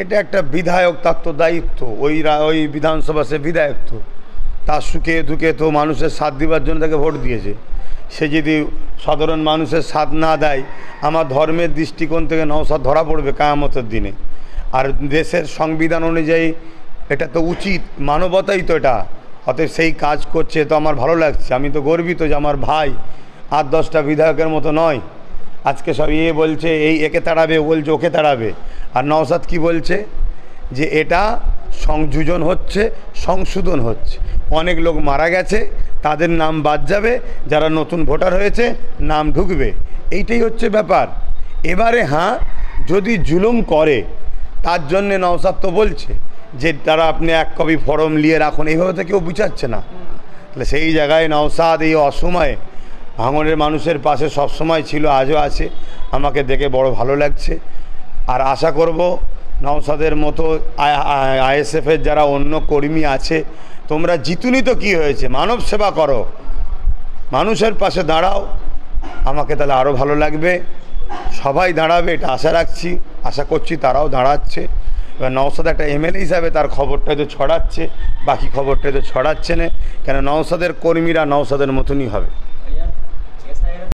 এটা একটা বিধায়ক, তার তো দায়িত্ব, ওই বিধানসভা সে বিধায়ক, তো তার সুখে দুঃখে তো মানুষের সাথ দেওয়ার জন্য তাকে ভোট দিয়েছে। সে যদি সাধারণ মানুষের সাথ না দেয়, আমার ধর্মের দৃষ্টিকোণ থেকে নওশাদ ধরা পড়বে কিয়ামতের দিনে। আর দেশের সংবিধান অনুযায়ী এটা তো উচিত, মানবতাই তো এটা। অতএব সেই কাজ করছে তো আমার ভালো লাগছে, আমি তো গর্বিত যে আমার ভাই 8-10টা বিধায়কের মতো নয়। আজকে সব বলছে একে তাড়াবে, বলছে ওকে তাড়াবে। আর নওশাদ কি বলছে যে এটা সংযোজন হচ্ছে, সংশোধন হচ্ছে। অনেক লোক মারা গেছে, তাদের নাম বাদ যাবে, যারা নতুন ভোটার হয়েছে নাম ঢুকবে। এইটাই হচ্ছে ব্যাপার। এবারে হ্যাঁ, যদি জুলুম করে তার জন্যে নওশাদ তো বলছে যে তারা আপনি 1 কপি ফর্ম নিয়ে রাখুন, এইভাবে তো কেউ বুঝাচ্ছে না। তাহলে সেই জায়গায় নওশাদ এই অসময়ে ভাঙনের মানুষের পাশে সবসময় ছিল, আজও আছে। আমাকে দেখে বড় ভালো লাগছে। আর আশা করব নওশাদের মতো আইএসএফের যারা অন্য কর্মী আছে, তোমরা জিতুনি তো কী হয়েছে, মানব সেবা করো, মানুষের পাশে দাঁড়াও, আমাকে তাহলে আরও ভালো লাগবে। সবাই দাঁড়াবে এটা আশা রাখছি, আশা করছি তারাও দাঁড়াচ্ছে। এবার নওশাদ একটা এমএলএ হিসাবে তার খবরটাই তো ছড়াচ্ছে, বাকি খবরটাই তো ছড়াচ্ছে না, কেন নওশাদের কর্মীরা নওশাদের মতনই হবে।